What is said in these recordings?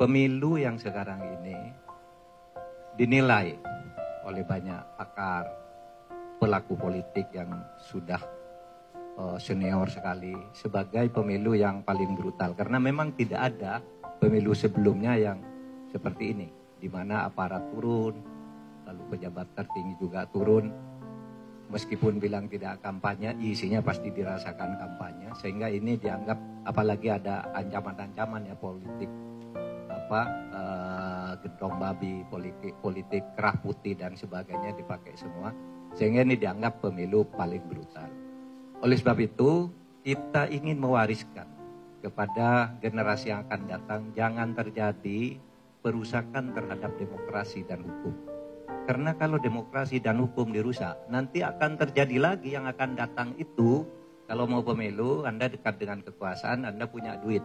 pemilu yang sekarang ini dinilai oleh banyak pakar, pelaku politik yang sudah senior sekali sebagai pemilu yang paling brutal. Karena memang tidak ada pemilu sebelumnya yang seperti ini, di mana aparat turun, lalu pejabat tertinggi juga turun. Meskipun bilang tidak kampanye, isinya pasti dirasakan kampanye. Sehingga ini dianggap, apalagi ada ancaman-ancaman ya politik, gentong babi, politik kerah putih dan sebagainya dipakai semua. Sehingga ini dianggap pemilu paling brutal. Oleh sebab itu, kita ingin mewariskan kepada generasi yang akan datang, jangan terjadi perusakan terhadap demokrasi dan hukum. Karena kalau demokrasi dan hukum dirusak, nanti akan terjadi lagi yang akan datang itu, kalau mau pemilu, Anda dekat dengan kekuasaan, Anda punya duit.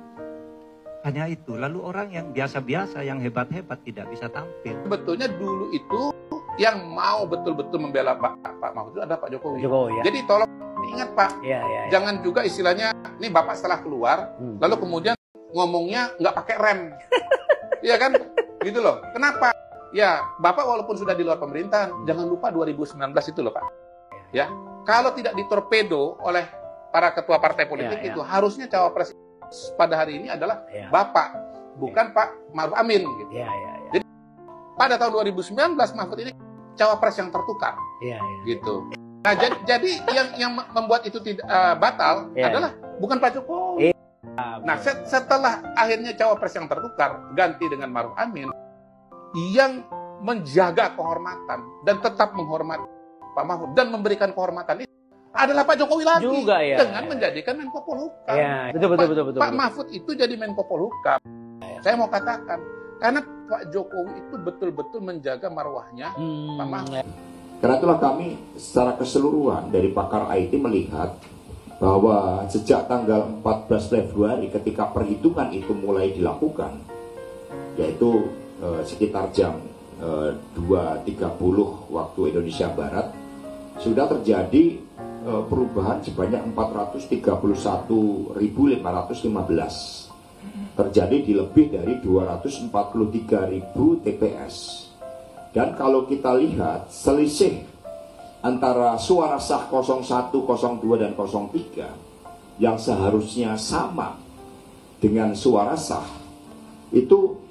Hanya itu, lalu orang yang biasa-biasa, yang hebat-hebat tidak bisa tampil. Sebetulnya dulu itu yang mau betul-betul membela Pak Mahfud itu ada Pak Jokowi. Ya. Jadi tolong ingat Pak, jangan juga istilahnya, ini Bapak setelah keluar, lalu kemudian ngomongnya nggak pakai rem. Iya kan? Gitu loh. Kenapa? Ya, Bapak walaupun sudah di luar pemerintahan, jangan lupa 2019 itu loh Pak. Ya, kalau tidak ditorpedo oleh para ketua partai politik itu, harusnya cawapres pada hari ini adalah Bapak, bukan Pak Maruf Amin. Gitu. Jadi pada tahun 2019 Mahfud ini cawapres yang tertukar. Gitu. Nah, jadi yang membuat itu tidak batal adalah bukan Pak Jokowi. Nah, setelah akhirnya cawapres yang tertukar ganti dengan Maruf Amin, yang menjaga kehormatan dan tetap menghormati Pak Mahfud dan memberikan kehormatan itu adalah Pak Jokowi lagi juga, dengan menjadikan Menko Polhukam. Betul. Pak Mahfud itu jadi Menko Polhukam. Saya mau katakan, karena Pak Jokowi itu betul-betul menjaga marwahnya Pak Mahfud. Karena itulah kami secara keseluruhan dari pakar IT melihat bahwa sejak tanggal 14 Februari ketika perhitungan itu mulai dilakukan, yaitu sekitar jam 2.30 waktu Indonesia Barat, sudah terjadi perubahan sebanyak 431.515, terjadi di lebih dari 243.000 TPS. Dan kalau kita lihat selisih antara suara sah 01, 02, dan 03 yang seharusnya sama dengan suara sah itu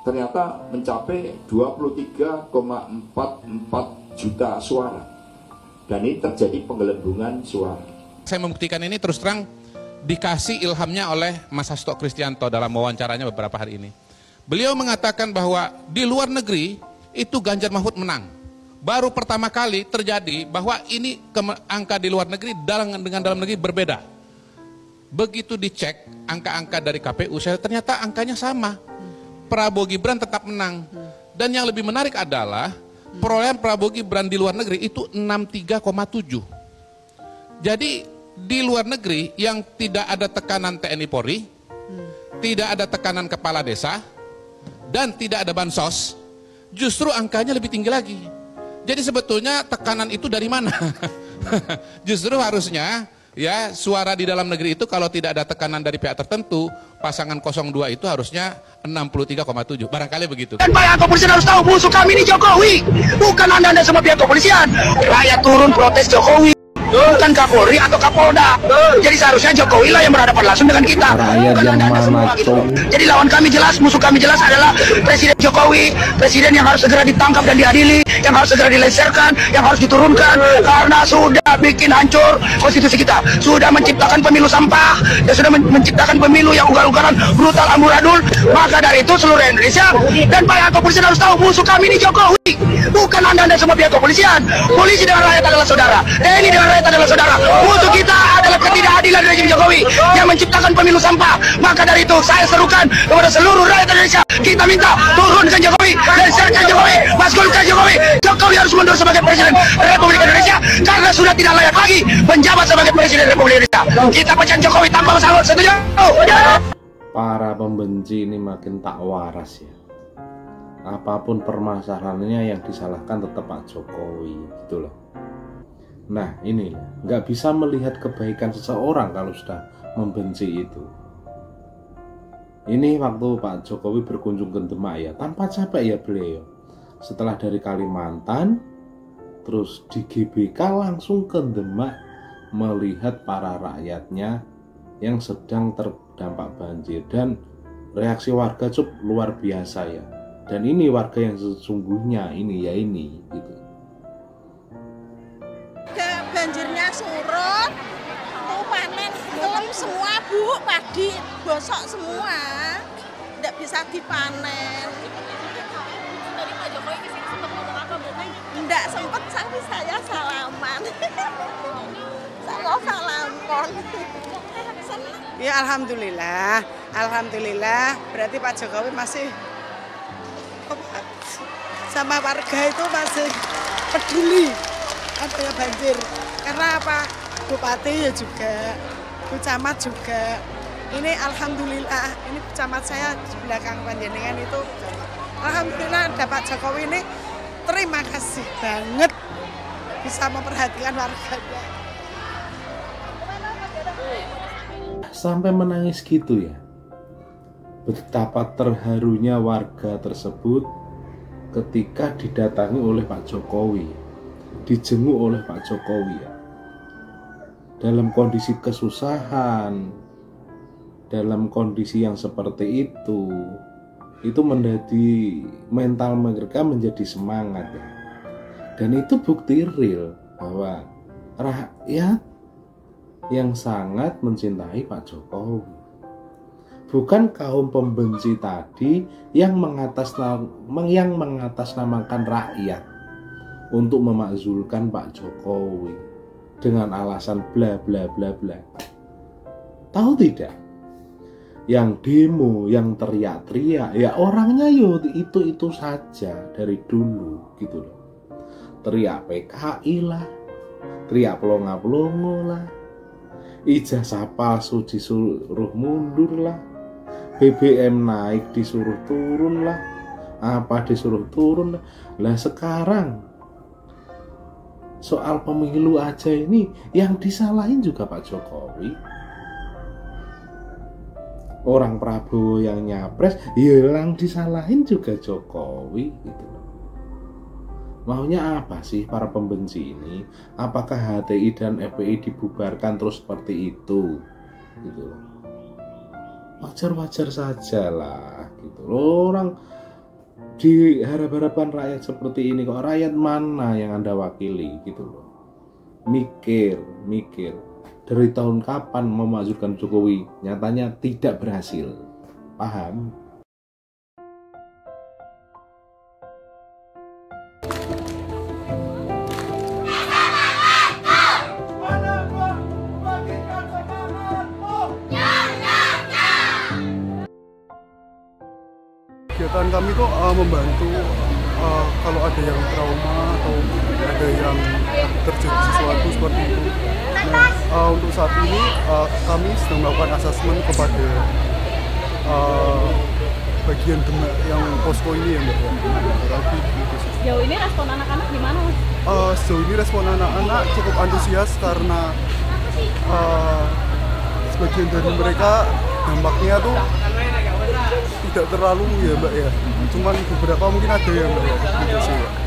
ternyata mencapai 23,44 juta suara. Dan ini terjadi penggelembungan suara. Saya membuktikan ini terus terang dikasih ilhamnya oleh Mas Hasto Kristianto dalam wawancaranya beberapa hari ini. Beliau mengatakan bahwa di luar negeri itu Ganjar Mahfud menang. Baru pertama kali terjadi bahwa ini angka di luar negeri dengan dalam negeri berbeda. Begitu dicek angka-angka dari KPU, ternyata angkanya sama. Prabowo Gibran tetap menang. Dan yang lebih menarik adalah perolehan Prabowo Gibran di luar negeri itu 63,7. Jadi di luar negeri yang tidak ada tekanan TNI Polri, tidak ada tekanan kepala desa, dan tidak ada bansos, justru angkanya lebih tinggi lagi. Jadi sebetulnya tekanan itu dari mana? Justru harusnya ya suara di dalam negeri itu kalau tidak ada tekanan dari pihak tertentu, pasangan 02 itu harusnya 63,7. Barangkali begitu. Dan pihak kepolisian harus tahu musuh kami ini Jokowi, bukan anda semua pihak kepolisian. Rakyat turun protes Jokowi, bukan Kapolri atau Kapolda. Jadi seharusnya Jokowi lah yang berhadapan langsung dengan kita, bukan anda semua gitu. Jadi lawan kami jelas, musuh kami jelas adalah Presiden Jokowi, presiden yang harus segera ditangkap dan diadili, yang harus segera dilengsarkan, yang harus diturunkan karena sudah bikin hancur konstitusi kita, sudah menciptakan pemilu sampah, dan sudah menciptakan pemilu yang ugal-ugalan, brutal, amburadul. Maka dari itu seluruh Indonesia dan pihak kepolisian harus tahu musuh kami ini Jokowi, bukan anda semua pihak kepolisian. Polisi dengan rakyat adalah saudara, TNI dengan rakyat adalah saudara. Musuh kita adalah ketidakadilan rezim Jokowi yang menciptakan pemilu sampah. Maka dari itu saya serukan kepada seluruh rakyat Indonesia, kita minta turunkan Jokowi, lengsarkan Jokowi, maskulkan Jokowi. Jokowi harus mundur sebagai Presiden Republik Indonesia karena sudah tidak layak lagi menjabat sebagai Presiden Republik Indonesia. Kita pecat Jokowi tanpa masalah. Setuju? Para pembenci ini makin tak waras ya. Apapun permasalahannya yang disalahkan tetap Pak Jokowi gitu loh. Nah ini nggak bisa melihat kebaikan seseorang kalau sudah membenci itu. Ini waktu Pak Jokowi berkunjung ke Demak ya, tanpa capek ya beliau. Setelah dari Kalimantan, terus di GBK langsung ke Demak melihat para rakyatnya yang sedang terdampak banjir, dan reaksi warga cukup luar biasa ya. Dan ini warga yang sesungguhnya ini gitu. Banjirnya surut, tuh panen, telem semua Bu, padi bosok semua, tidak bisa dipanen. Tadi Pak Jokowi kesini sempat ngomong apa Bu? Tidak sempat, tapi saya salaman. Saya salaman. Ya alhamdulillah, berarti Pak Jokowi masih sama warga itu masih peduli adanya banjir. Karena apa? Bupati ya juga, Bu Camat juga. Ini alhamdulillah, ini Bu Camat saya di belakang panjenengan itu. Alhamdulillah ada Pak Jokowi ini, terima kasih banget bisa memperhatikan warganya. Sampai menangis gitu ya. Betapa terharunya warga tersebut ketika didatangi oleh Pak Jokowi, dijenguk oleh Pak Jokowi ya. Dalam kondisi kesusahan, dalam kondisi yang seperti itu menjadi mental mereka menjadi semangat ya. Dan itu bukti real bahwa rakyat yang sangat mencintai Pak Jokowi, bukan kaum pembenci tadi yang mengatasnamakan rakyat untuk memakzulkan Pak Jokowi dengan alasan bla bla bla bla. Tahu tidak? Yang demo, yang teriak-teriak, ya orangnya itu saja dari dulu gitu loh. Teriak PKI lah, teriak pelongo-pelongo lah, ijazah palsu disuruh mundur lah, BBM naik disuruh turun lah, apa disuruh turun lah. Lah sekarang soal pemilu aja ini yang disalahin juga Pak Jokowi. Orang Prabowo yang nyapres, yang disalahin juga Jokowi gitu. Maunya apa sih para pembenci ini? Apakah HTI dan FPI dibubarkan terus seperti itu? Gitu loh. Wajar-wajar saja lah gitu loh. Orang di harap-harapan rakyat seperti ini kok, rakyat mana yang Anda wakili gitu loh. Mikir dari tahun kapan memajukan Jokowi, nyatanya tidak berhasil. Paham? Kegiatan kami itu membantu kalau ada yang trauma atau ada yang terjadi sesuatu seperti itu. Nah, untuk saat ini kami sedang melakukan asesmen kepada bagian Demak yang posko ini ya Mbak. Sejauh ini respon anak-anak gimana Mas? Sejauh ini respon anak-anak cukup antusias karena sebagian dari mereka dampaknya tuh tidak terlalu ya Mbak ya. Cuman beberapa mungkin ada ya Mbak ya. Gitu sih, ya.